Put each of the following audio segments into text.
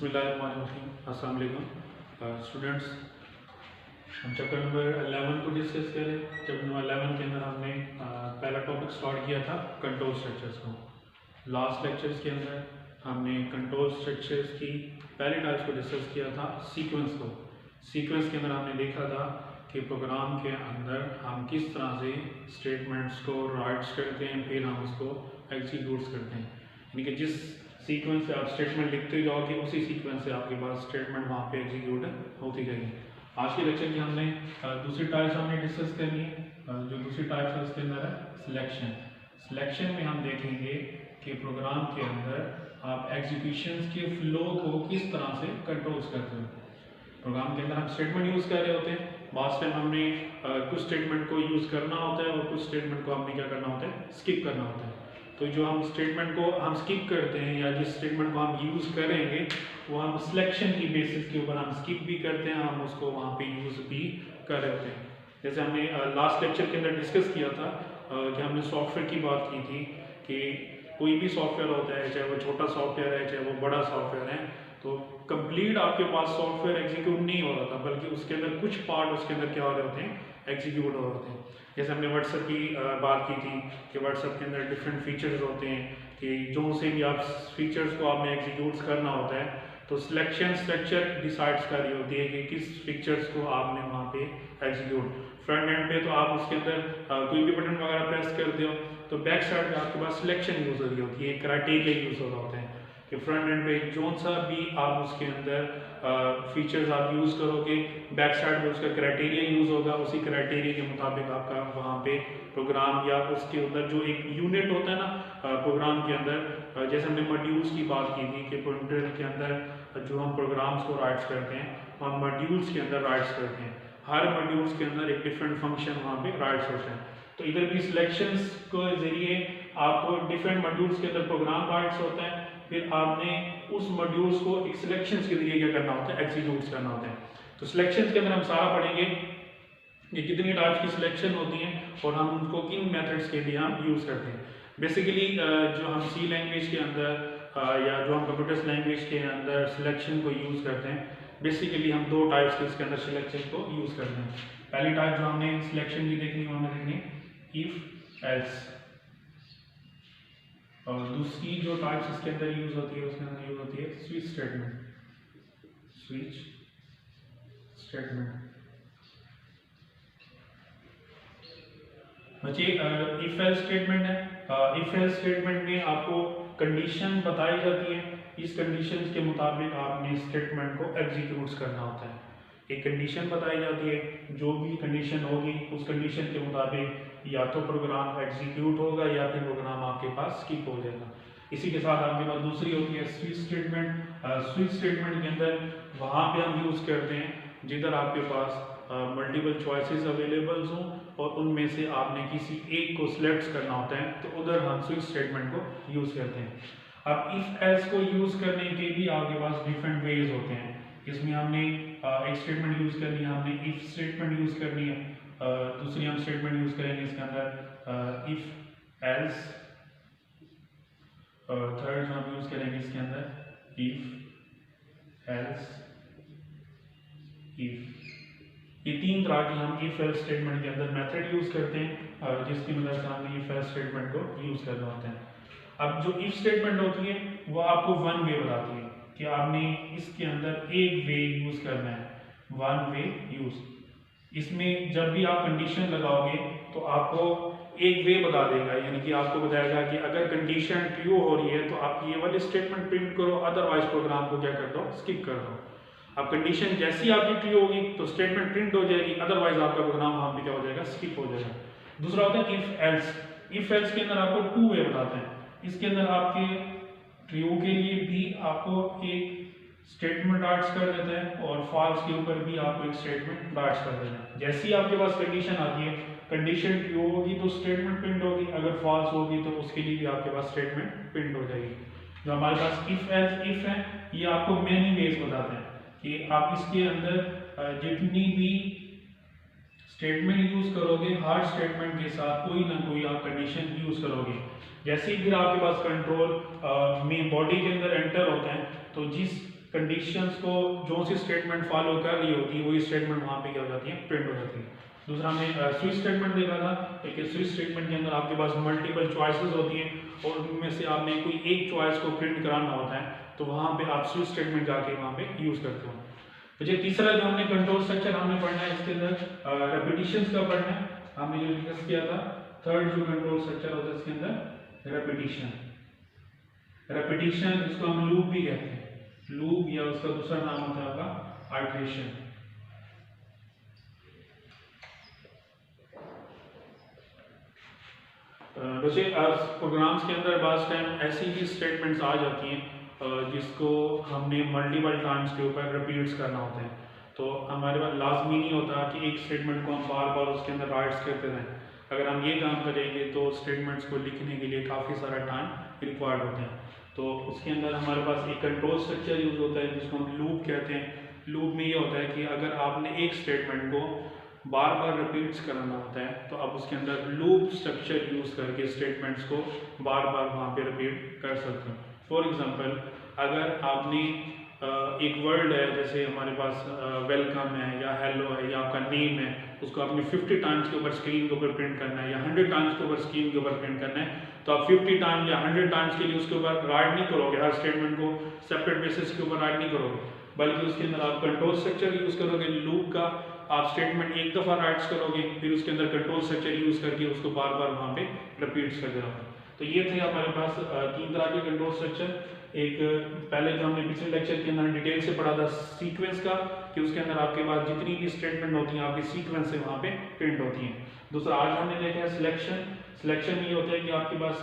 बिस्मिल्लाहिर्रहमानिर्रहीम। अस्सलाम वालेकुम स्टूडेंट्स। हम चैप्टर नंबर 11 को डिस्कस करें। चैप्टर नंबर 11 के अंदर हमने पहला टॉपिक स्टार्ट किया था कंट्रोल स्ट्रक्चर्स को। लास्ट लेक्चर्स के अंदर हमने कंट्रोल स्ट्रक्चर्स की पहले टाइप्स को डिस्कस किया था, सीक्वेंस को। सीक्वेंस के अंदर हमने देखा था कि प्रोग्राम के अंदर हम किस तरह से स्टेटमेंट्स को राइट्स करते हैं, फिर हम उसको एग्जीक्यूट्स करते हैं। यानी कि जिस सीक्वेंस से आप स्टेटमेंट लिखते जाओगे उसी सीक्वेंस से आपके पास स्टेटमेंट वहाँ पे एग्जीक्यूट होती जाएगी। आज के लेक्चर की हमने दूसरी टाइप्स हमने डिस्कस करनी है। जो दूसरी टाइप्स है उसके अंदर है सिलेक्शन। सिलेक्शन में हम देखेंगे कि प्रोग्राम के अंदर आप एग्जीक्यूशन के फ्लो को किस तरह से कंट्रोल्स करते हो। प्रोग्राम के अंदर हम स्टेटमेंट यूज़ कर रहे होते हैं। बाद टाइम हमने कुछ स्टेटमेंट को यूज़ करना होता है और कुछ स्टेटमेंट को हमने क्या करना होता है, स्किप करना होता है। तो जो हम स्टेटमेंट को हम स्किप करते हैं या जिस स्टेटमेंट को हम यूज़ करेंगे वो हम सिलेक्शन की बेसिस के ऊपर हम स्किप भी करते हैं, हम उसको वहाँ पे यूज़ भी कर रहे होते हैं। जैसे हमने लास्ट लेक्चर के अंदर डिस्कस किया था कि हमने सॉफ्टवेयर की बात की थी कि कोई भी सॉफ्टवेयर होता है, चाहे वो छोटा सॉफ्टवेयर है चाहे वो बड़ा सॉफ्टवेयर है, तो कंप्लीट आपके पास सॉफ्टवेयर एग्जीक्यूट नहीं हो रहा था, बल्कि उसके अंदर कुछ पार्ट उसके अंदर क्या हो रहे होते हैं, एग्जीक्यूट हो रहे होते हैं। जैसे हमने व्हाट्सएप की बात की थी कि व्हाट्सएप के अंदर डिफरेंट फीचर्स होते हैं कि जो से भी आप फीचर्स को आपने एग्जीक्यूट करना होता है, तो सिलेक्शन स्ट्रक्चर डिसाइड्स कर रही होती है कि किस फीचर्स को आपने वहाँ पे एग्जीक्यूट। फ्रंट एंड पे तो आप उसके अंदर कोई भी बटन वगैरह प्रेस करते हो तो बैक साइड पे आपके पास सिलेक्शन यूज़ हो रही होती है, क्राइटेरिया यूज़ हो रहा होता है कि फ्रंट एंड पे जो सा भी आप उसके अंदर फीचर्स आप यूज़ करोगे, बैक साइड पे उसका क्राइटेरिया यूज़ होगा, उसी क्राइटेरिया के मुताबिक आपका वहाँ पे प्रोग्राम या उसके अंदर जो एक यूनिट होता है ना प्रोग्राम के अंदर, जैसे हमने मॉड्यूल्स की बात की थी कि प्रिंटर के अंदर जो हम प्रोग्राम्स को राइट्स करते हैं हम मॉड्यूल्स के अंदर राइट्स करते हैं। हर मॉड्यूल्स के अंदर एक डिफरेंट फंक्शन वहाँ पे राइट्स होते हैं। तो इधर भी सिलेक्शंस के जरिए आपको डिफरेंट मॉड्यूल्स के अंदर प्रोग्राम राइट्स होता है, फिर आपने उस मॉड्यूल्स को एक सिलेक्शंस के जरिए क्या करना होता है, एग्जीक्यूट करना होता है। तो सिलेक्शंस के अंदर हम सारा पढ़ेंगे कि कितनी टाइप्स की सिलेक्शन होती हैं और हम उनको किन मेथड्स के लिए हम यूज़ करते हैं। बेसिकली जो हम सी लैंग्वेज के अंदर या जो हम कंप्यूटर्स लैंग्वेज के अंदर सिलेक्शन को यूज़ करते हैं, बेसिकली हम दो टाइप्स के इसके अंदर सिलेक्शन को यूज़ करते हैं। पहली टाइप जो हमने सिलेक्शन की देखनी वो हमें देखनी इफ एल्स, और दूसरी जो टाइप्स इसके अंदर यूज होती है उसके अंदर यूज होती है स्विच स्टेटमेंट। स्विच स्टेटमेंट बच्चे इफ एल्स स्टेटमेंट है। इफ एल्स स्टेटमेंट में आपको कंडीशन बताई जाती है, इस कंडीशन के मुताबिक आपने स्टेटमेंट को एग्जीक्यूट करना होता है। एक कंडीशन बताई जाती है, जो भी कंडीशन होगी उस कंडीशन के मुताबिक या तो प्रोग्राम एग्जीक्यूट होगा या फिर प्रोग्राम आपके पास स्किप हो जाएगा। इसी के साथ आपके पास दूसरी होती है स्विच स्टेटमेंट। स्विच स्टेटमेंट के अंदर वहाँ पे हम यूज़ करते हैं जिधर आपके पास मल्टीपल चॉइसेस अवेलेबल हों और उनमें से आपने किसी एक को सिलेक्ट करना होता है, तो उधर हम स्विच स्टेटमेंट को यूज़ करते हैं। अब इफ एल्स को यूज़ करने के भी आपके पास डिफरेंट वेज होते हैं। इसमें हमने एक स्टेटमेंट यूज़ करनी है, हमने इफ स्टेटमेंट यूज़ करनी है, दूसरी हम स्टेटमेंट यूज़ करेंगे इसके अंदर इफ एल्स, और थर्ड हम यूज़ करेंगे इसके अंदर इफ एल्स इफ। ये तीन तरह की हम इफ एल्स स्टेटमेंट के अंदर मेथड यूज़ करते हैं और जिसकी मदद से हमने इफ एल्स स्टेटमेंट को यूज़ करना होता है। अब जो इफ स्टेटमेंट होती है वो आपको वन वे बताती है कि आपने इसके अंदर एक वे यूज़ करना है, वन वे यूज़। इसमें जब भी आप कंडीशन लगाओगे तो आपको एक वे बता देगा, यानी कि आपको बताएगा कि अगर कंडीशन ट्रू हो रही है तो आप ये वाली स्टेटमेंट प्रिंट करो, अदरवाइज प्रोग्राम को क्या कर दो, स्किप कर दो। अब कंडीशन जैसी आपकी ट्रू होगी तो स्टेटमेंट प्रिंट हो जाएगी, अदरवाइज आपका प्रोग्राम वहाँ पे क्या हो जाएगा, स्किप हो जाएगा। दूसरा होता है इफ एल्स। इफ एल्स के अंदर आपको टू वे बताते हैं। इसके अंदर आपके ट्रू के लिए भी आपको एक स्टेटमेंट राइट्स कर देते हैं और फॉल्स के ऊपर भी आपको एक स्टेटमेंट राइट्स कर देते हैं। जैसे ही आपके पास कंडीशन आती है, कंडीशन ट्रू होगी तो स्टेटमेंट प्रिंट होगी, अगर फॉल्स होगी तो उसके लिए भी आपके पास स्टेटमेंट प्रिंट हो जाएगी। जो हमारे पास इफ एल्स इफ है, ये आपको मेनी वेज बताते हैं कि आप इसके अंदर जितनी भी स्टेटमेंट यूज करोगे, हर स्टेटमेंट के साथ कोई ना कोई आप कंडीशन यूज करोगे। जैसे ही फिर आपके पास कंट्रोल में बॉडी के अंदर एंटर होते हैं तो जिस कंडीशंस को जो सी स्टेटमेंट फॉलो कर रही होती है वही स्टेटमेंट वहाँ पे क्या हो जाती है, प्रिंट हो जाती है। दूसरा हमने स्विच स्टेटमेंट देखा था कि स्विच स्टेटमेंट के अंदर आपके पास मल्टीपल चॉइसेस होती हैं और उनमें से आपने कोई एक चॉइस को प्रिंट कराना होता है तो वहाँ पे आप स्विच स्टेटमेंट जाके वहाँ पे यूज़ करते हो। तो ये तीसरा जो हमने कंट्रोल स्ट्रक्चर हमने पढ़ना है, इसके अंदर रेपिटेशंस का पढ़ना है, हमने जो डिस्कस किया था। थर्ड जो कंट्रोल स्ट्रक्चर होता है इसके अंदर रेपिटेशन। रेपिटेशन इसको हम लूप भी कहते हैं, लूप या उसका दूसरा नाम होता है आपका आइटरेशन। वैसे प्रोग्राम्स के अंदर बाज़ टाइम ऐसी भी स्टेटमेंट्स आ जाती हैं जिसको हमने मल्टीपल टाइम्स के ऊपर रिपीट्स करना होता है, तो हमारे पास लाजमी नहीं होता कि एक स्टेटमेंट को हम बार बार उसके अंदर राइट्स करते रहें। अगर हम ये काम करेंगे तो स्टेटमेंट्स को लिखने के लिए काफ़ी सारा टाइम रिक्वायर्ड होता है। तो उसके अंदर हमारे पास एक कंट्रोल स्ट्रक्चर यूज़ होता है जिसको हम लूप कहते हैं। लूप में ये होता है कि अगर आपने एक स्टेटमेंट को बार बार रिपीट्स कराना होता है तो आप उसके अंदर लूप स्ट्रक्चर यूज़ करके स्टेटमेंट्स को बार बार वहाँ पे रिपीट कर सकते हैं। फॉर एग्जांपल, अगर आपने एक वर्ड है, जैसे हमारे पास वेलकम है या हेलो है या आपका नेम है, उसको आपने 50 टाइम्स के ऊपर स्क्रीन के ऊपर प्रिंट करना है या 100 टाइम्स के ऊपर स्क्रीन के ऊपर प्रिंट करना है, तो आप 50 टाइम्स या 100 टाइम्स के लिए उसके ऊपर राइट नहीं करोगे, हर स्टेटमेंट को सेपरेट बेसिस के ऊपर राइट नहीं करोगे, बल्कि उसके अंदर आप कंट्रोल स्ट्रक्चर यूज़ करोगे लूप का। आप स्टेटमेंट एक दफ़ा राइट्स करोगे, फिर उसके अंदर कंट्रोल स्ट्रक्चर यूज़ करके उसको बार बार वहाँ पे रिपीट्स करते रहोगे। तो ये थे हमारे पास 3 तरह के कंट्रोल स्ट्रक्चर। एक पहले जो हमने पिछले लेक्चर के अंदर डिटेल से पढ़ा था सीक्वेंस का, कि उसके अंदर आपके पास जितनी भी स्टेटमेंट होती हैं आपकी सीक्वेंस से वहाँ पे प्रिंट होती हैं। दूसरा आज हमने देखा है सिलेक्शन। सिलेक्शन में ये होता है कि आपके पास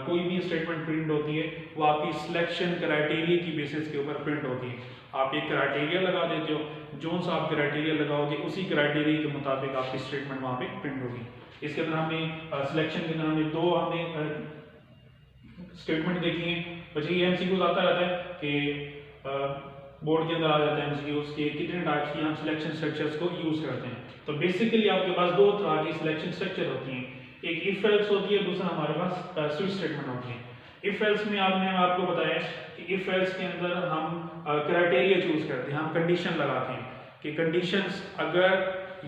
कोई भी स्टेटमेंट प्रिंट होती है वो आपकी सिलेक्शन क्राइटेरिया की बेसिस के ऊपर प्रिंट होती है। आप एक क्राइटेरिया लगा देते हो, जो सा आप क्राइटेरिया लगाओगे उसी क्राइटेरिया के मुताबिक आपकी स्टेटमेंट वहाँ पे प्रिंट होगी। इसके अंदर हमने सिलेक्शन के अंदर हमने दो स्टेटमेंट देखी है। बच्चे ये एमसीक्यूज आता रहता है कि बोर्ड के अंदर आ जाता है एमसीक्यूज के कितने टाइप्स की हम सिलेक्शन स्ट्रक्चर्स को यूज़ करते हैं। तो बेसिकली आपके पास दो तरह की सिलेक्शन स्ट्रक्चर होती हैं, एक इफ एल्स होती है, दूसरा हमारे पास स्विच स्टेटमेंट होती है। इफ एल्स में आपको बताया कि इफ एल्स के अंदर हम क्राइटेरिया चूज करते हैं, हम कंडीशन लगाते हैं कि कंडीशंस अगर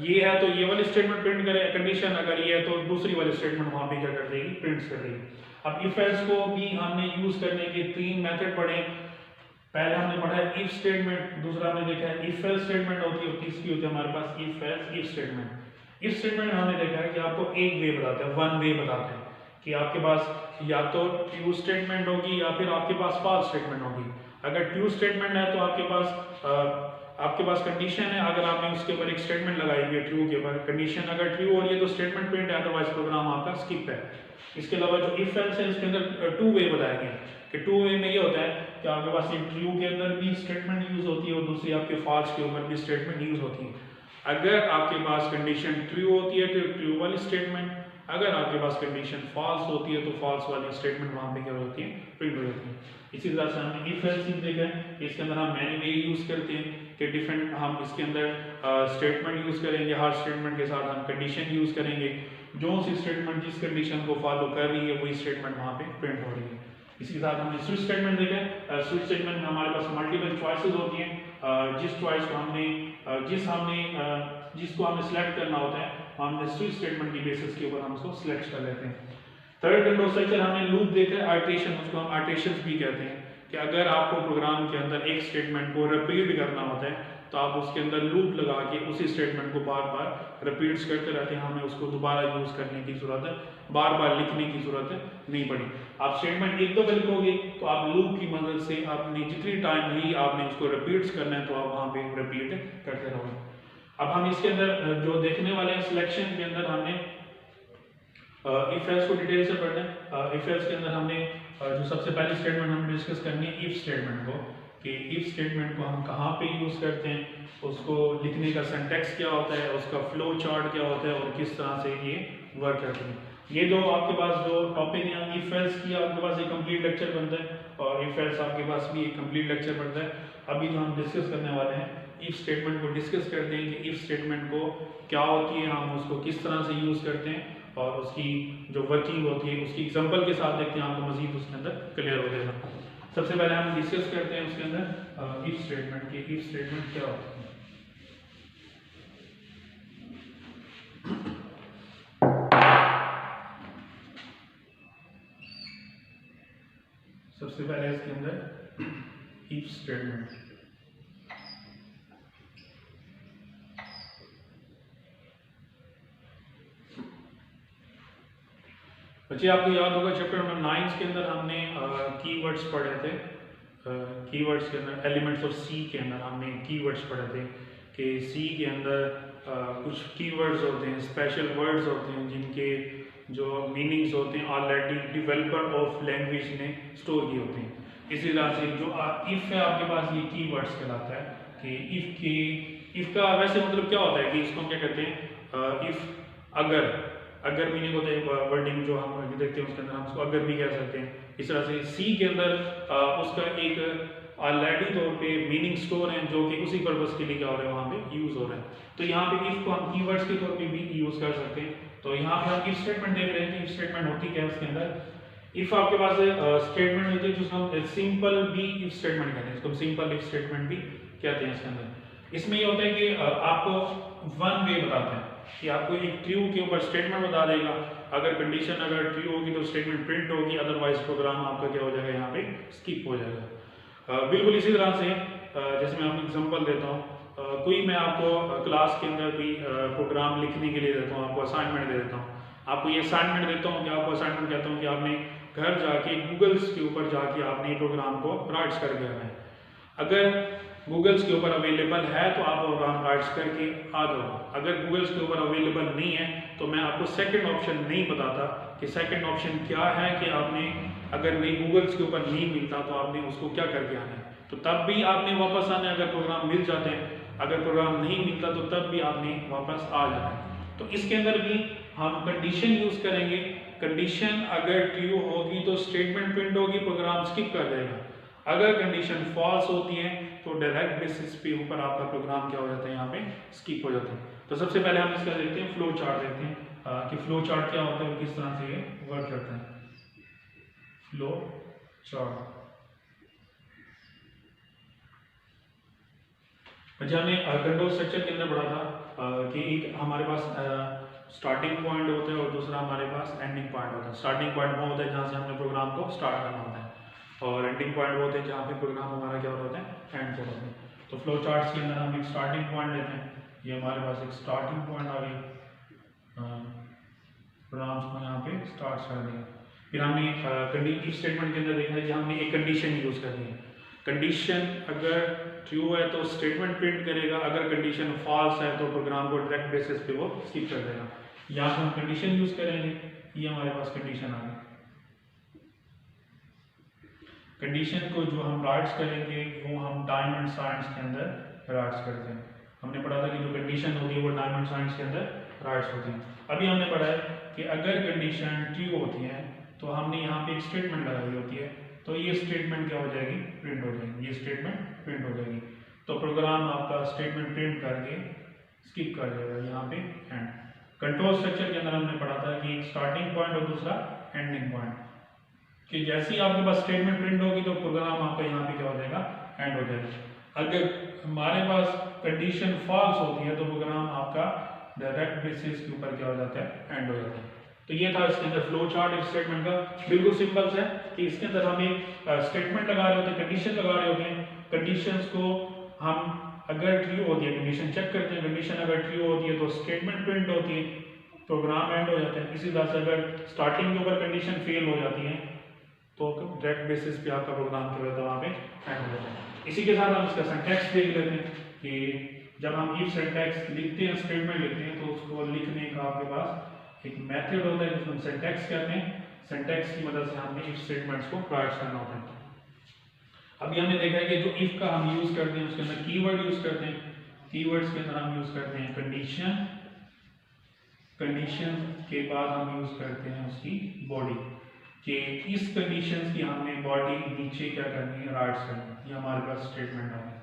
ये है तो ये वाली स्टेटमेंट प्रिंट करे, कंडीशन अगर ये है तो दूसरी वाली स्टेटमेंट वहाँ पे क्या कर देगी, प्रिंट कर देगी। अब इफ एल्स को भी हमने यूज करने के 3 मेथड पढ़े। पहले हमने पढ़ा है इफ स्टेटमेंट, दूसरा हमने देखा है इफ एल्स स्टेटमेंट होती है, और तीसरी होती है हमारे पास if else if statement. If statement हमने देखा है कि आपको एक वे बताता है, वन वे बताता है कि आपके पास या तो ट्रू स्टेटमेंट होगी या फिर आपके पास फॉल्स स्टेटमेंट होगी। अगर ट्रू स्टेटमेंट है तो आपके पास कंडीशन है, अगर आपने उसके ऊपर एक स्टेटमेंट लगाई हुई है ट्रू के ऊपर, कंडीशन अगर ट्रू हो रही है तो स्टेटमेंट प्रिंट है, अदरवाइज प्रोग्राम आपका स्किप है। इसके अलावा जो इफ एल्स है इसके अंदर 2 वे बताया गया कि 2 वे में ये होता है कि आपके पास एक ट्रू के अंदर भी स्टेटमेंट यूज होती है और दूसरी आपके फॉल्स के ऊपर भी स्टेटमेंट यूज होती है। अगर आपके पास कंडीशन ट्रू होती है तो ट्रू वाली स्टेटमेंट, अगर आपके पास कंडीशन फॉल्स होती है तो फॉल्स वाली स्टेटमेंट वहाँ पे क्या होती है, प्रिंट हो जाती है। इसी तरह से हमने इफ एल्स देखा है, इसके अंदर हम मैनी वे यूज करते हैं कि डिफरेंट हम इसके अंदर स्टेटमेंट यूज करेंगे, हर स्टेटमेंट के साथ हम कंडीशन यूज करेंगे, जो सी स्टेटमेंट जिस कंडीशन को फॉलो कर रही है वही स्टेटमेंट वहाँ पे प्रिंट हो रही है। इसी के साथ हमने स्विच स्टेटमेंट देखा है। स्विच स्टेटमेंट में हमारे पास मल्टीपल चॉइसेस होती हैं, जिस चॉइस को जिसको हमने सिलेक्ट करना होता है हमने स्विच स्टेटमेंट की बेसिस के ऊपर हम उसको सिलेक्ट कर लेते हैं। थर्ड कंट्रोल स्ट्रक्चर हमने लूप देखा है, आइटरेशन, उसको हम आइटरेशंस भी कहते हैं कि अगर आपको प्रोग्राम के अंदर एक स्टेटमेंट को रिपीट करना होता है तो आप उसके अंदर लूप लगा के उसी स्टेटमेंट को बार बार रिपीट्स करते रहते हैं, हमें उसको दोबारा यूज करने की जरूरत है, बार बार लिखने की जरूरत नहीं पड़ी। आप स्टेटमेंट एक दफा लिखोगे तो आप लूप की मदद से आपने जितनी टाइम ली आपने उसको रिपीट्स करना है तो आप वहाँ पे रिपीट करते रहोगे। अब हम इसके अंदर जो देखने वाले हैं सिलेक्शन के अंदर हमने इफ एल्स को डिटेल से पढ़ना है। इफ एल्स के अंदर हमने जो सबसे पहली स्टेटमेंट हम डिस्कस करनी है इफ स्टेटमेंट को, कि इफ स्टेटमेंट को हम कहाँ पे यूज़ करते हैं, उसको लिखने का सिंटैक्स क्या होता है, उसका फ्लो चार्ट क्या होता है और किस तरह से ये वर्क करते हैं। ये दो आपके पास जो टॉपिक हैं, इफ एल्स की आपके पास एक कंप्लीट लेक्चर बनता है और इफ एल्स आपके पास भी एक कंप्लीट लेक्चर बनता है। अभी जो हम डिस्कस करने वाले हैं इफ स्टेटमेंट को डिस्कस करते हैं कि इफ स्टेटमेंट को क्या होती है, हम उसको किस तरह से यूज़ करते हैं और उसकी जो वर्किंग होती है उसकी एग्जांपल के साथ देखते हैं, आपको मजीद उसके अंदर क्लियर हो जाएगा। सबसे पहले हम डिस्कस करते हैं उसके अंदर इफ स्टेटमेंट की इफ स्टेटमेंट क्या होती है। सबसे पहले इसके अंदर इफ स्टेटमेंट। बच्चे आपको याद होगा चैप्टर नंबर 9 के अंदर हमने कीवर्ड्स पढ़े थे। कीवर्ड्स के अंदर एलिमेंट्स ऑफ सी के अंदर हमने कीवर्ड्स पढ़े थे कि सी के अंदर कुछ कीवर्ड्स होते हैं, स्पेशल वर्ड्स होते हैं जिनके जो मीनिंग्स होते हैं ऑलरेडी डेवलपर ऑफ लैंग्वेज ने स्टोर किए होते हैं। इसी तरह से जो इफ़ है आपके पास, ये कीवर्ड्स कहलाता है कि इफ़ का वैसे मतलब क्या होता है कि इसको हम क्या कहते हैं, इफ़ अगर मीनिंग होता है वर्डिंग जो हम देखते हैं उसके अंदर हम उसको अगर भी कह सकते हैं। इस तरह से सी के अंदर उसका एक ऑलरेडी तौर पे मीनिंग स्टोर है जो कि उसी पर्पस के लिए क्या हो रहा है वहाँ पे यूज़ हो रहा है। तो यहाँ पे इफ को हम कीवर्ड्स के तौर पे भी यूज़ कर सकते हैं। तो यहाँ पे आप इफ स्टेटमेंट देख रहे हैं कि इफ स्टेटमेंट होती क्या है उसके अंदर। इफ आपके पास स्टेटमेंट होती है जिसको हम सिंपल भी इफ स्टेटमेंट कहते हैं, इसको हम सिंपल इफ स्टेटमेंट भी कहते हैं इसके अंदर। इसमें ये होता है कि आपको वन वे बताते हैं कि आपको एक ट्रू के ऊपर स्टेटमेंट बता देगा। अगर कंडीशन अगर ट्रू होगी तो स्टेटमेंट प्रिंट होगी, अदरवाइज प्रोग्राम आपका क्या हो जाएगा यहाँ पे स्किप हो जाएगा। बिल्कुल इसी तरह से जैसे मैं आपको एग्जांपल देता हूँ, कोई मैं आपको क्लास के अंदर भी प्रोग्राम लिखने के लिए देता हूँ, आपको असाइनमेंट दे देता हूँ। आपको ये असाइनमेंट देता हूँ कि आपको असाइनमेंट कहता हूँ कि आपने घर जाके गूगल्स के ऊपर जाके आपने प्रोग्राम को राइट्स करके आना है। अगर गूगल्स के ऊपर अवेलेबल है तो आप प्रोग्राम राइट्स करके आ जाओ। अगर गूगल्स के ऊपर अवेलेबल नहीं है तो मैं आपको सेकंड ऑप्शन नहीं बताता कि सेकंड ऑप्शन क्या है, कि आपने अगर नहीं गूगल्स के ऊपर नहीं मिलता तो आपने उसको क्या करके आना है। तो तब भी आपने वापस आना है अगर प्रोग्राम मिल जाते हैं, अगर प्रोग्राम नहीं मिलता तो तब भी आपने वापस आ जाना है। तो इसके अंदर भी हम कंडीशन यूज करेंगे। कंडीशन अगर ट्रू होगी तो स्टेटमेंट प्रिंट होगी, प्रोग्राम स्किप कर देगा। अगर कंडीशन फॉल्स होती है तो डायरेक्ट बेसिस पे ऊपर आपका प्रोग्राम क्या हो जाता है, यहाँ पे स्किप हो जाता है। तो सबसे पहले हम इसका देखते हैं फ्लो चार्ट देखते हैं कि फ्लो चार्ट क्या होता है और किस तरह से ये वर्क करता है। फ्लो चार्ट अच्छा हमने कंट्रोल स्ट्रक्चर के अंदर पढ़ा था कि एक हमारे पास स्टार्टिंग पॉइंट होता है और दूसरा हमारे पास एंडिंग पॉइंट होता है। स्टार्टिंग पॉइंट वो होता है जहाँ से हमने प्रोग्राम को स्टार्ट करना होता है, और एंडिंग पॉइंट वो होते हैं जहाँ पे प्रोग्राम हमारा क्या होता है, एंड होता है। तो फ्लो चार्ट्स के अंदर हम एक स्टार्टिंग पॉइंट लेते हैं, ये हमारे पास एक स्टार्टिंग पॉइंट आ गई, प्रोग्राम्स को यहाँ पे स्टार्ट कर दिया। फिर हमने इफ स्टेटमेंट के अंदर देखा है कि हमने एक कंडीशन यूज करनी है। कंडीशन अगर ट्रू है तो स्टेटमेंट प्रिंट करेगा, अगर कंडीशन फॉल्स है तो प्रोग्राम को डायरेक्ट बेसिस पे वो स्किप कर देगा। यहाँ पे हम कंडीशन यूज करेंगे, ये हमारे पास कंडीशन आ गई। कंडीशन को जो हम राइट्स करेंगे वो हम डायमंड साइंस के अंदर राइट्स करते हैं। हमने पढ़ा था कि जो कंडीशन होती है वो डायमंड साइंस के अंदर राइट्स होती है। अभी हमने पढ़ा है कि अगर कंडीशन ट्रू होती है तो हमने यहाँ पे एक स्टेटमेंट लगाई होती है, तो ये स्टेटमेंट क्या हो जाएगी, प्रिंट हो जाएगी। ये स्टेटमेंट प्रिंट हो जाएगी तो प्रोग्राम आपका स्टेटमेंट प्रिंट करके स्किप कर देगा यहाँ पे एंड। कंट्रोल स्ट्रक्चर के अंदर हमने पढ़ा था कि एक स्टार्टिंग पॉइंट और दूसरा एंडिंग पॉइंट, कि जैसे ही आपके पास स्टेटमेंट प्रिंट होगी तो प्रोग्राम आपका यहाँ पे क्या हो जाएगा, एंड हो जाएगा। अगर हमारे पास कंडीशन फॉल्स होती है तो प्रोग्राम आपका डायरेक्ट बेसिस के ऊपर क्या हो जाता है, एंड हो जाता है। तो ये था इसके अंदर फ्लो चार्ट इफ स्टेटमेंट का। बिल्कुल सिंपल है कि इसके अंदर हम एक स्टेटमेंट लगा रहे होते हैं, कंडीशन लगा रहे होते हैं। कंडीशंस को हम अगर ट्रू होती है कंडीशन चेक करते हैं, कंडीशन अगर ट्रू होती है तो स्टेटमेंट प्रिंट होती है, प्रोग्राम एंड हो जाता है। इसी तरह से अगर स्टार्टिंग के ऊपर कंडीशन फेल हो जाती है तो डायरेक्ट बेसिस पे आपका प्रोग्राम क्या होता है, वहाँ पे एंड हो जाता है। इसी के साथ हम इसका सिंटैक्स देख लेते हैं कि जब हम इफ सिंटैक्स लिखते हैं, स्टेटमेंट लिखते हैं, तो उसको लिखने का आपके पास एक मेथड होता है जिसको हम सिंटैक्स कहते हैं। सिंटैक्स की मदद से हमने इफ स्टेटमेंट्स को राइट करना होता है। अभी हमने देखा है कि जो इफ का हम यूज करते हैं उसके अंदर कीवर्ड यूज करते हैं। कीवर्ड्स के अंदर हम यूज करते हैं कंडीशन, कंडीशन के बाद हम यूज करते हैं उसकी बॉडी, कि इस कंडीशन की हमने बॉडी नीचे क्या करनी है, राइट्स करनी है। ये हमारे पास स्टेटमेंट है।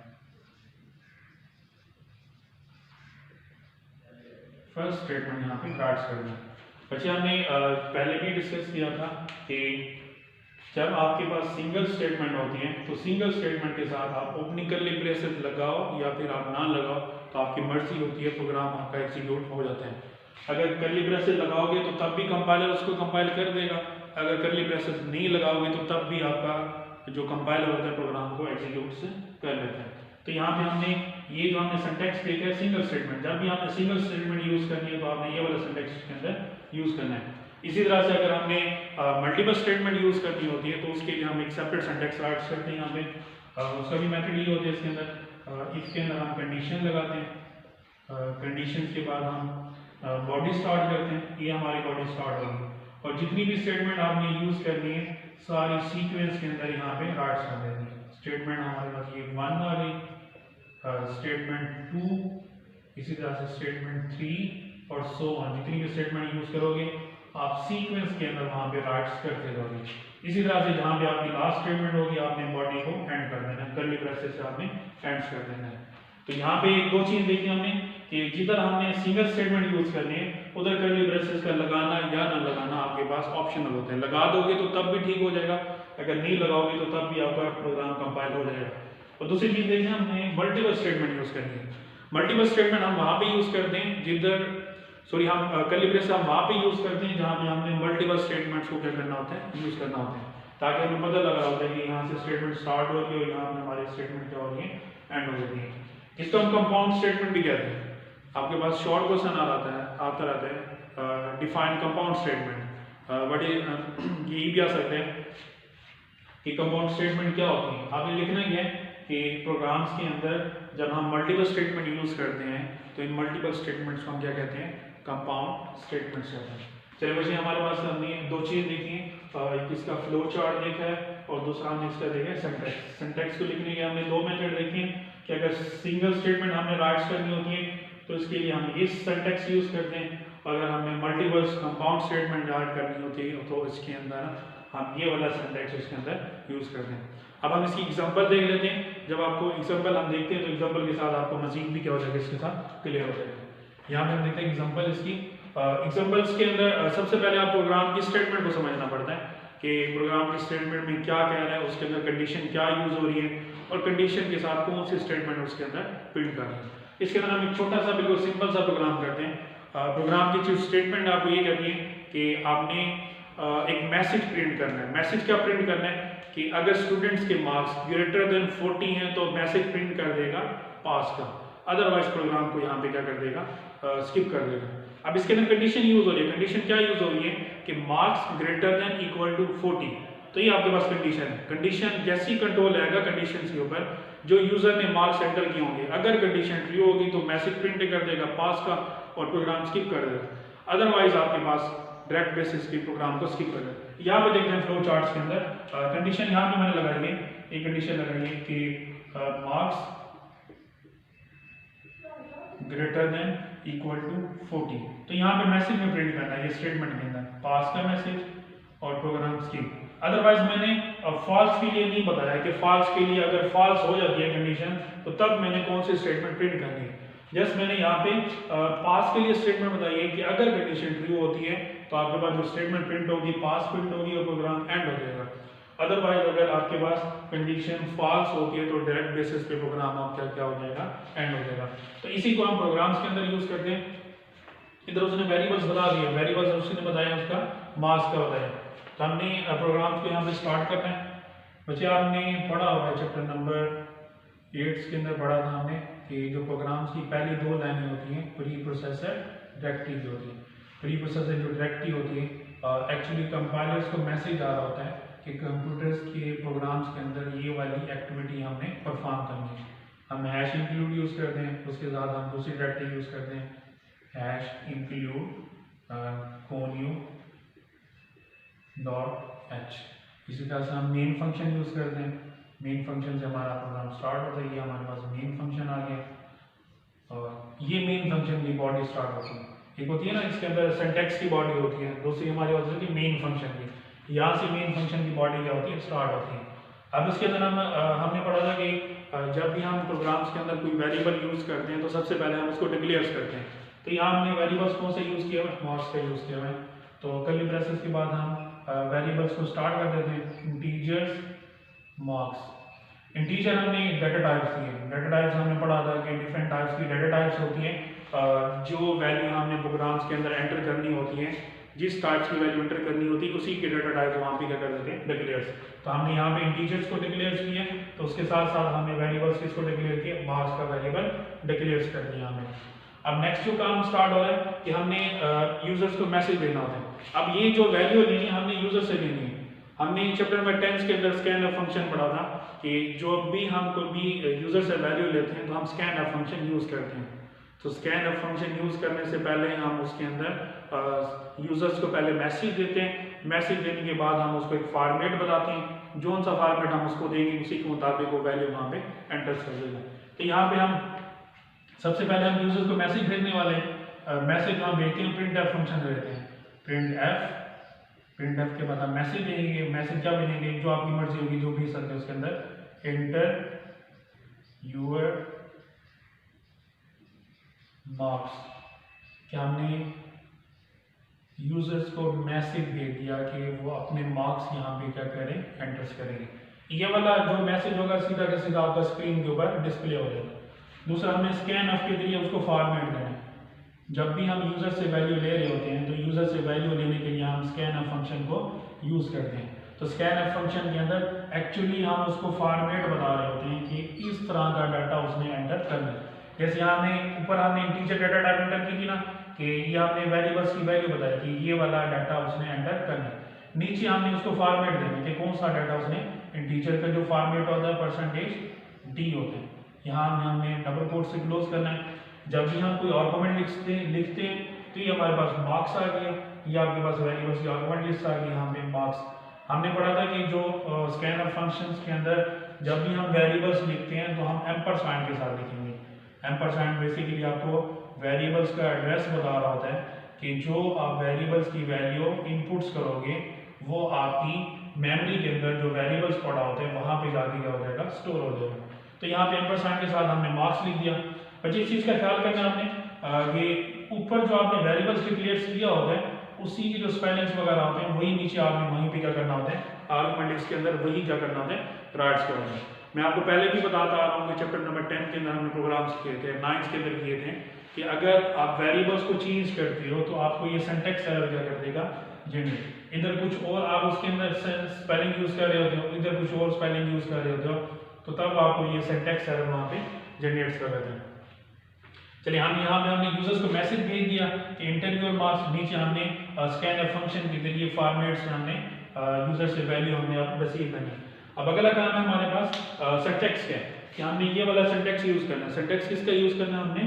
फर्स्ट स्टेटमेंट यहाँ पे राइट्स करना है। बच्चे हमने पहले भी डिस्कस किया था कि जब आपके पास सिंगल स्टेटमेंट होती है तो सिंगल स्टेटमेंट के साथ आप ओपनिंग कर्ली ब्रेसेस लगाओ या फिर आप ना लगाओ तो आपकी मर्जी होती है, प्रोग्राम आपका एग्जीक्यूट हो जाता है। अगर कर्ली ब्रेसेस लगाओगे तो तब भी कंपाइलर उसको कंपाइल कर देगा, अगर कर्ली ब्रेसेस नहीं लगाओगे तो तब भी आपका जो कंपाइलर होता है प्रोग्राम को एग्जीक्यूट से कर लेता है। तो यहाँ पे हमने ये जो हमने सिंटैक्स देखा है सिंगल स्टेटमेंट, जब भी आपने सिंगल स्टेटमेंट यूज करनी है तो आपने ये वाला सिंटैक्स के अंदर यूज करना है। इसी तरह से अगर हमने मल्टीपल स्टेटमेंट यूज करनी होती है तो उसके लिए हम एक सेपरेट सिंटैक्स राइट करते हैं। यहाँ पे उसका भी मेथड ये होता है इसके अंदर, इसके अंदर हम कंडीशन लगाते हैं, कंडीशन के बाद हम बॉडी स्टार्ट करते हैं, ये हमारी बॉडी स्टार्ट होगी और जितनी भी स्टेटमेंट आपने यूज करनी है सारी सीक्वेंस के अंदर यहाँ पे राइट कर देनी है। स्टेटमेंट हमारे पास ये 1 आ गई, स्टेटमेंट 2, इसी तरह से स्टेटमेंट 3 और सो ऑन, जितनी भी स्टेटमेंट यूज करोगे आप सीक्वेंस के अंदर वहां पे राइट्स करते रहोगे। इसी तरह से जहां पे आपकी लास्ट स्टेटमेंट होगी आपने बॉडी को एंड कर देना है, कर्ली ब्रेसेस से आपने एंड कर देना है। तो यहाँ पे एक दो चीज देखी हमने कि जिधर हमने सिंगल स्टेटमेंट यूज करनी है उधर कर्ली ब्रेसेस का लगाना या ना लगाना आपके पास ऑप्शनल होते हैं। लगा दोगे तो तब भी ठीक हो जाएगा, अगर नहीं लगाओगे तो तब भी आपका प्रोग्राम कंपाइल हो जाएगा। और दूसरी चीज देखिए हमने मल्टीपल स्टेटमेंट यूज करनी है। मल्टीपल स्टेटमेंट हम वहां पे यूज करते हैं जिधर हम कर्ली ब्रेसेस हम वहां पे यूज करते हैं जहां पे हमने मल्टीपल स्टेटमेंट्स को क्या करना होता है, यूज करना होता है, ताकि हमें पता लगा होता है कि यहाँ से स्टेटमेंट स्टार्ट हो रही है और यहाँ पे हमारी स्टेटमेंट क्या हो रही है, एंड हो रही है। इसको हम कंपाउंड स्टेटमेंट भी कहते हैं। आपके पास शॉर्ट क्वेश्चन आता रहता है डिफाइन कंपाउंड स्टेटमेंट, बट ये भी आ सकते हैं कि कंपाउंड स्टेटमेंट क्या होती है। आपने लिखना क्या है कि प्रोग्राम्स के अंदर जब हम मल्टीपल स्टेटमेंट यूज करते हैं तो इन मल्टीपल स्टेटमेंट्स को हम क्या कहते हैं, कंपाउंड स्टेटमेंट्स कहते हैं। चलिए बच्चे हमारे पास हमने दो चीज देखी, एक इसका फ्लो चार्ट देखा है और दूसरा हमने इसका देखा है सिंटैक्स। सिंटैक्स को लिखने के हमने दो मेथड देखे कि अगर सिंगल स्टेटमेंट हमने राइट्स करनी होती है तो इसके लिए हम ये सिंटैक्स यूज करते हैं, अगर हमें मल्टीपल कंपाउंड स्टेटमेंट राइट करनी होती है तो इसके अंदर हम ये वाला सिंटैक्स इसके अंदर यूज करते हैं। अब हम इसकी एग्जांपल देख लेते हैं। जब आपको एग्जांपल हम देखते हैं तो एग्जांपल के साथ आपको मजीद भी क्या हो जाएगा, इसके साथ क्लियर हो जाएगा। यहाँ पे हम देखते हैं एग्जांपल इसकी। एग्जांपल्स के अंदर सबसे पहले आप प्रोग्राम की स्टेटमेंट को समझना पड़ता है कि प्रोग्राम की स्टेटमेंट में क्या कह रहा है, उसके अंदर कंडीशन क्या यूज हो रही है और कंडीशन के साथ कौन सी स्टेटमेंट उसके अंदर प्रिंट करनी है। इसके अंदर हम एक छोटा सा बिल्कुल सिंपल सा प्रोग्राम करते हैं। प्रोग्राम की जो स्टेटमेंट आपको ये कहती है कि आपने एक मैसेज प्रिंट करना है। मैसेज क्या प्रिंट करना है कि अगर स्टूडेंट्स के मार्क्स ग्रेटर देन 40 हैं तो मैसेज प्रिंट कर देगा पास का, अदरवाइज प्रोग्राम को यहाँ पे क्या कर देगा, स्किप कर देगा। अब इसके अंदर कंडीशन यूज हो रही है। कंडीशन क्या यूज हो रही है कि marks greater than equal to 40, तो ये आपके पास कंडीशन है। कंडीशन जैसी कंट्रोल आएगा कंडीशन के ऊपर जो यूजर ने मार्क्स एंटर किए होंगे, अगर कंडीशन ट्रू होगी तो मैसेज प्रिंट कर देगा पास का और प्रोग्राम स्किप कर देगा, अदरवाइज आपके पास डायरेक्ट बेसिस के प्रोग्राम को स्किप कर देगा। यहाँ पे देखते हैं फ्लो चार्ट्स के अंदर कंडीशन यहाँ पे मैंने लगाई है, एक कंडीशन लगाई है कि marks greater than equal to 40, तो यहाँ पे मैसेज में प्रिंट करना है ये स्टेटमेंट के अंदर पास का मैसेज और प्रोग्राम स्किप। अदरवाइज मैंने फॉल्स के लिए नहीं बताया कि फॉल्स के लिए अगर फॉल्स हो जाती है कंडीशन तो तब मैंने कौन सी स्टेटमेंट प्रिंट करनी है। जस्ट मैंने यहाँ पे पास के लिए स्टेटमेंट बताई है कि अगर कंडीशन ट्रू होती है तो आपके पास जो स्टेटमेंट प्रिंट होगी पास प्रिंट होगी और प्रोग्राम एंड हो जाएगा। अदरवाइज अगर आपके पास कंडीशन फॉल्स होती है तो डायरेक्ट बेसिस पे प्रोग्राम आपका क्या हो जाएगा, एंड हो जाएगा। तो इसी को हम प्रोग्राम्स के अंदर यूज करते हैं। इधर उसने वेरिएबल्स बता दिए, वेरिएबल्स उसने बताया उसका मार्क्स का बताया, तो हमने प्रोग्राम्स को यहाँ पे स्टार्ट करना है। बच्चे आपने पढ़ा हुआ है चैप्टर नंबर 8 के अंदर पढ़ा था हमने कि जो प्रोग्राम्स की पहली दो लाइनें होती हैं प्री प्रोसेसर डायरेक्टिव होती है। प्री प्रोसेसर जो डायरेक्टिव होती है एक्चुअली कंपाइलर्स को मैसेज आ रहा होता है कि कंप्यूटर्स के प्रोग्राम्स के अंदर ये वाली एक्टिविटी हमने परफॉर्म करनी है। हम हैश इंक्लूड यूज करते हैं, उसके साथ हम दूसरी डायरेक्टिव यूज करते हैं hash include conio dot H. इसी तरह से हम मेन फंक्शन यूज करते हैं, मेन फंक्शन से हमारा प्रोग्राम स्टार्ट होता है। ये हमारे पास मेन फंक्शन आ गया और ये मेन फंक्शन की बॉडी स्टार्ट होती है। एक होती है ना इसके अंदर सिंटैक्स की बॉडी होती है, दूसरी हमारी होती है मेन फंक्शन की। यहाँ से मेन फंक्शन की बॉडी क्या होती है, स्टार्ट होती है। अब इसके अंदर हमने पढ़ा था कि जब भी हम प्रोग्राम्स के अंदर कोई वेरिएबल यूज करते हैं तो सबसे पहले हम उसको डिक्लेयर करते हैं। तो यहाँ हमने वेरिएबल्स कौन से यूज किया हुआ है, मार्क्स का यूज किया हुआ है। तो कर्ली ब्रेसेस के बाद हम वेरिएबल्स को स्टार्ट कर देते हैं। Integers marks. इंटीजर हमने डाटा टाइप्स दिए। डाटा टाइप्स हमने पढ़ा था कि डिफरेंट टाइप्स की डाटा टाइप्स होती हैं। जो वैल्यू हमने प्रोग्राम्स के अंदर एंटर करनी होती है, जिस टाइप्स की वैल्यू एंटर करनी होती है उसी के डाटा टाइप्स वहाँ पे क्या कर देते हैं, डिक्लेयर्स। तो हमने यहाँ पे इंटीजर्स को डिक्लेयर्स किए, तो उसके साथ साथ हमने वेरिएबल्स किसको डिक्लेयर किए, मार्क्स का वेरिएबल डिक्लेयर्स कर दिया हमें। अब नेक्स्ट जो काम स्टार्ट हो रहा है कि हमने यूजर्स को मैसेज देना होता है। अब ये जो वैल्यू लेनी है हमने यूजर से लेनी है। हमने चैप्टर नंबर 10 के अंदर स्कैन ऑफ फंक्शन पढ़ा था कि जो भी हम कोई भी यूजर से वैल्यू लेते हैं तो हम स्कैन ऑफ फंक्शन यूज करते हैं। तो स्कैन ऑफ फंक्शन यूज करने से पहले हम उसके अंदर यूजर्स को पहले मैसेज देते हैं। मैसेज देने के बाद हम उसको एक फॉर्मेट बताते हैं, जो सा फॉर्मेट हम उसको देंगे उसी के मुताबिक वो वैल्यू वहाँ पे एंटर कर देगा। तो यहाँ पे हम सबसे पहले हम यूजर्स को मैसेज भेजने वाले हैं। मैसेज हम भेजते हैं, प्रिंट एफ फंक्शन देते हैं। प्रिंट एफ के बाद हम मैसेज भेजेंगे। मैसेज क्या भेजेंगे, जो आपकी मर्जी होगी जो भेज सकते हैं उसके अंदर, एंटर यूर मार्क्स। क्या हमने यूजर्स को मैसेज भेज दिया कि वो अपने मार्क्स यहाँ पे क्या करें, एंटर्स करेंगे। ये वाला जो मैसेज होगा सीधा का सीधा आपका स्क्रीन के ऊपर डिस्प्ले हो जाएगा। दूसरा, हमें स्कैन ऑफ के जरिए उसको फॉर्मेट देना है। जब भी हम यूजर से वैल्यू ले रहे होते हैं तो यूजर से वैल्यू लेने के लिए हम स्कैन ऑफ फंक्शन को यूज करते हैं। तो स्कैन ऑफ फंक्शन के अंदर एक्चुअली हम उसको फॉर्मेट बता रहे होते हैं कि इस तरह का डाटा उसने एंटर करना है। जैसे यहाँ हमने ऊपर हमने इंटीजर डाटा टाइप एंटर की थी ना, कि ये हमने वेरिएबल्स की वैल्यू बताई कि ये वाला डाटा उसने एंटर करना है। नीचे हमने उसको फॉर्मेट देना कि कौन सा डाटा उसने, इंटीजर का जो फॉर्मेट होता है %d होता है। यहाँ हमने डबल कोट से क्लोज करना है। जब भी हम कोई आर्गुमेंट लिखते हैं तो ये हमारे पास मार्क्स आ गया, ये आपके पास वेरिएबल्स की आर्गुमेंट लिस्ट आ गई। यहाँ पे मार्क्स हमने पढ़ा था कि जो स्कैन ऑफ फंक्शंस के अंदर जब भी हम वेरिएबल्स लिखते हैं तो हम एम्परसैंड के साथ लिखेंगे। एम्परसैंड बेसिकली आपको वेरिएबल्स का एड्रेस बता रहा होता है कि जो आप वेरिएबल्स की वैल्यू इनपुट्स करोगे वो आपकी मेमोरी के अंदर जो वेरिएबल्स पड़ा होता है वहाँ पे जाके क्या हो जाएगा, स्टोर हो जाएगा। तो यहाँ पे एम्परसैंड के साथ हमने मार्क्स लिख दिया। बच्चे इस चीज़ का ख्याल करना आपने कि ऊपर जो आपने वेरिएबल्स डिक्लेयर किया होता है उसी की जो स्पेलिंग्स वगैरह होते हैं वही नीचे आपने वहीं पे क्या करना होता है, आर्गुमेंट लिस्ट के अंदर वही क्या करना होता है, राइट्स करना होता है। मैं आपको पहले भी बताता आ रहा हूँ कि चैप्टर नंबर 10 के अंदर हमने प्रोग्राम्स किए थे, 9 के अंदर किए थे कि अगर आप वेरिएबल्स को चेंज करते हो तो आपको ये सिंटैक्स एरर क्या कर देगा, जनरेट। इधर कुछ और आप उसके अंदर स्पेलिंग यूज कर रहे होते हो, इधर कुछ और स्पेलिंग यूज कर रहे होते हो, तो तब आपको ये सिंटैक्स एरर वहाँ पे जनरेट कर देते हैं। चलिए हम यहाँ पे हमने यूजर्स को मैसेज भेज दिया कि एंटर योर मार्क्स। नीचे हमने स्कैन ऑफ फंक्शन के जरिए फॉर्मेट से हमने यूजर से वैल्यू हमने रिसीव करनी। अब अगला काम है हमारे पास सिंटैक्स का, कि हमने ये वाला सिंटैक्स यूज करना है। सिंटैक्स किसका यूज करना है, हमने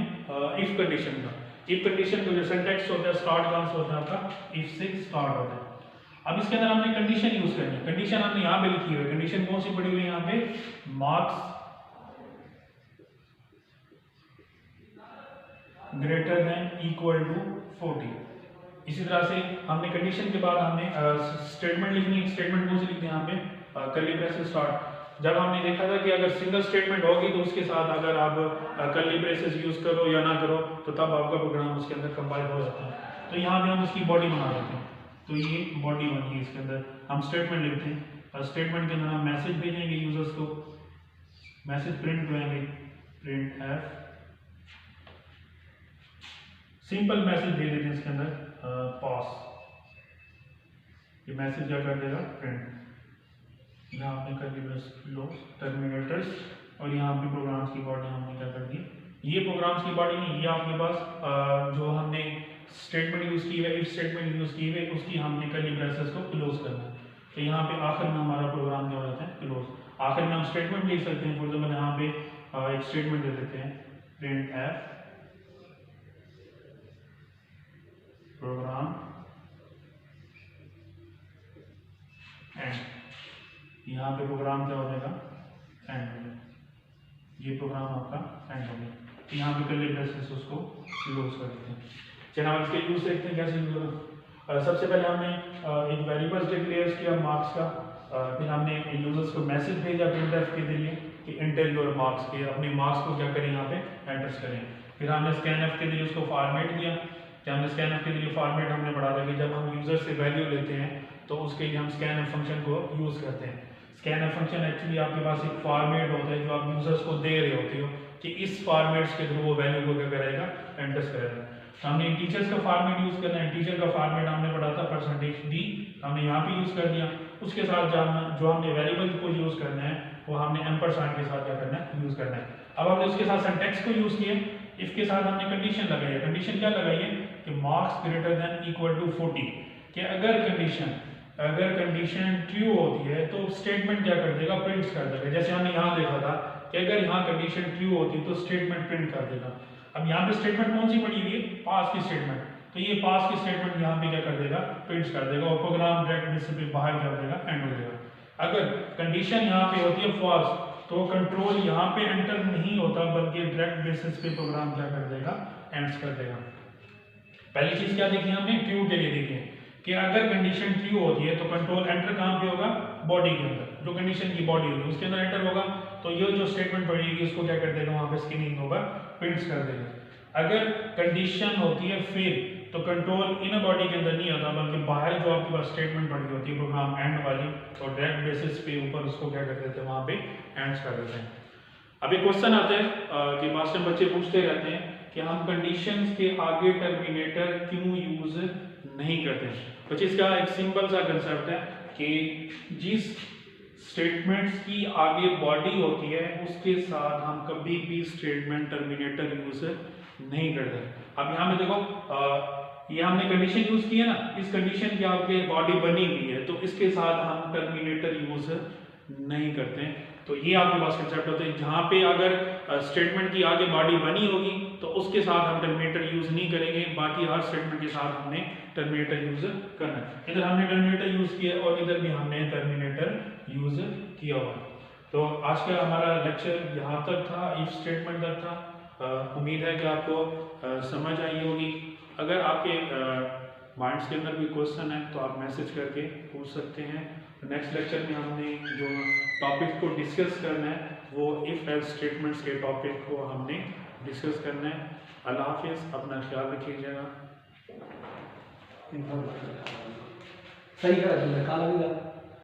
इफ कंडीशन का। इफ कंडीशन का जो सिंटैक्स होता है स्टार्ट कहाँ से होता है आपका, इफ से स्टार्ट होता है। अब इसके अंदर हमने कंडीशन यूज करनी है। कंडीशन हमने यहाँ पे लिखी हुई है। कंडीशन कौन सी पड़ी हुई है यहाँ पे, marks greater than equal to 40। इसी तरह से हमने कंडीशन के बाद हमने स्टेटमेंट लिखनी है। स्टेटमेंट कौन सी लिखते हैं यहाँ पे, कर्ली ब्रेसेस स्टार्ट। जब हमने देखा था कि अगर सिंगल स्टेटमेंट होगी तो उसके साथ अगर आप कर्ली ब्रेसेस यूज करो या ना करो तो तब आपका प्रोग्राम उसके अंदर कंपाइल हो जाता है। तो यहाँ पे हम इसकी बॉडी बना देते हैं। तो ये बॉडी बनी है, इसके अंदर हम स्टेटमेंट लिखते हैं और स्टेटमेंट के अंदर हम मैसेज भेजेंगे यूजर्स को। मैसेज प्रिंट करेंगे, प्रिंट एफ, सिंपल मैसेज भेज देते हैं इसके अंदर पास। ये मैसेज क्या कर देगा, प्रिंट। यहाँ आपने कर दिया क्लोज टर्मिनेटर्स और यहाँ पे प्रोग्राम्स की बॉडी हमने क्या कर दी। ये प्रोग्राम्स की बॉडी नहीं, ये आपके पास जो हमने स्टेटमेंट यूज की है, इफ स्टेटमेंट यूज की है, उसकी हमने कर्ली ब्रेसेस को क्लोज करना है। तो यहाँ पे आखिर में हमारा प्रोग्राम क्या हो जाता है, क्लोज। आखिर में हम स्टेटमेंट लिख सकते हैं। फॉर एग्जाम्पल यहाँ पे एक स्टेटमेंट दे देते हैं, प्रिंट एफ प्रोग्राम एंड। यहाँ पे प्रोग्राम क्या हो जाएगा, एंड हो जाएगा। ये प्रोग्राम आपका एंड हो गया। यहाँ पे कर्ली ब्रेसेस उसको क्लोज कर देते हैं। चलिए आप इसके यूज देखते हैं कैसे यूज होगा। सबसे पहले हमने एक वेरिएबल डिक्लेयर किया मार्क्स का, फिर हमने यूजर्स को मैसेज भेजा प्रिंटफ के जरिए कि एंटर योर मार्क्स, के अपने मार्क्स को क्या करें यहाँ पे एंटर करें। फिर हमने स्कैनफ के जरिए उसको फॉर्मेट किया। जब हमने स्कैनफ के जरिए फॉर्मेट हमने बढ़ा दिया कि जब हम यूजर से वैल्यू लेते हैं तो उसके लिए हम स्कैनफ फंक्शन को यूज़ करते हैं। स्कैनफ फंक्शन एक्चुअली आपके पास एक फॉर्मेट होता है जो आप यूजर्स को दे रहे होते हो कि इस फॉर्मेट्स के थ्रू वो वैल्यू को क्या करेगा, एंटर करेगा। तो हमने इंटीजर्स का फॉर्मेट यूज़ करना है। इंटीजर का फॉर्मेट हमने पढ़ा था %d, हमने यहाँ पे यूज़ कर दिया। उसके साथ जो हमने वेरिएबल को यूज़ करना है वो हमने एम्परसैंड के साथ क्या करना है, यूज़ करना है। अब हमने उसके साथ सिंटैक्स को यूज़ किया, इफ के साथ हमने कंडीशन लगाई है। कंडीशन क्या लगाई है कि marks greater than equal to 40, कि अगर कंडीशन ट्रू होती है तो स्टेटमेंट क्या कर देगा, प्रिंट कर देगा। जैसे हमने यहाँ देखा था कि अगर यहाँ कंडीशन ट्रू होती तो स्टेटमेंट प्रिंट कर देगा। अब यहाँ पे स्टेटमेंट कौन सी पड़ी हुई है, पास की स्टेटमेंट, तो ये पास की स्टेटमेंट यहाँ पे क्या कर देगा, प्रिंट कर देगा और प्रोग्राम डायरेक्ट बेसिस पे बाहर कर देगा, एंड हो जाएगा। अगर कंडीशन यहाँ पे होती है फॉल्स तो कंट्रोल यहाँ पे एंटर नहीं होता बल्कि डायरेक्ट बेसिस पे प्रोग्राम क्या कर देगा, एंड कर देगा। पहली चीज क्या देखी हमने, ट्रू के लिए देखी कि अगर कंडीशन ट्रू होती है तो कंट्रोल एंटर कहाँ पे होगा, बॉडी के अंदर, जो कंडीशन की बॉडी होगी उसके अंदर एंटर होगा। तो ये जो स्टेटमेंट पड़ेगी उसको क्या कर देगा, वहां पे स्कैनिंग होगा, प्रिंट कर देगा। अगर कंडीशन होती है फिर तो कंट्रोल इन बॉडी के अंदर नहीं आता बल्कि बाहर जो आपके पास स्टेटमेंट पड़ी होती है प्रोग्राम एंड वाली, तो डायरेक्ट बेसिस पे ऊपर उसको क्या कर देते हैं, वहां पे एंड कर देते हैं। अब एक क्वेश्चन आता है कि मास्टर बच्चे पूछते रहते हैं कि हम कंडीशंस के आगे टर्मिनेटर क्यों यूज नहीं करते हैं। बच्चे इसका एक सिंपल सा कंसेप्ट है कि जिस स्टेटमेंट्स की आगे बॉडी होती है उसके साथ हम कभी भी स्टेटमेंट टर्मिनेटर यूज नहीं करते। अब यहाँ पे देखो ये हमने कंडीशन यूज की है ना, इस कंडीशन की आगे बॉडी बनी हुई है तो इसके साथ हम टर्मिनेटर यूज नहीं करते हैं। तो ये आपके पास कंसेप्ट होता है, जहाँ पे अगर स्टेटमेंट की आगे बॉडी बनी होगी तो उसके साथ हम टर्मिनेटर यूज नहीं करेंगे, बाकी हर स्टेटमेंट के साथ हमने टर्मिनेटर यूज करना है। इधर हमने टर्मिनेटर यूज किया और इधर भी हमने टर्मिनेटर यूज किया हुआ। तो आज का हमारा लेक्चर यहाँ तक था, इफ स्टेटमेंट तक था। उम्मीद है कि आपको समझ आई होगी। अगर आपके माइंड्स के अंदर भी क्वेश्चन है तो आप मैसेज करके पूछ सकते हैं। नेक्स्ट लेक्चर में हमने जो टॉपिक को डिस्कस करना है वो इफ एल्स स्टेटमेंट्स के टॉपिक को हमने डिस्कस करना है। अल्लाह हाफिज़, अपना ख्याल रखिएगा। सही करा,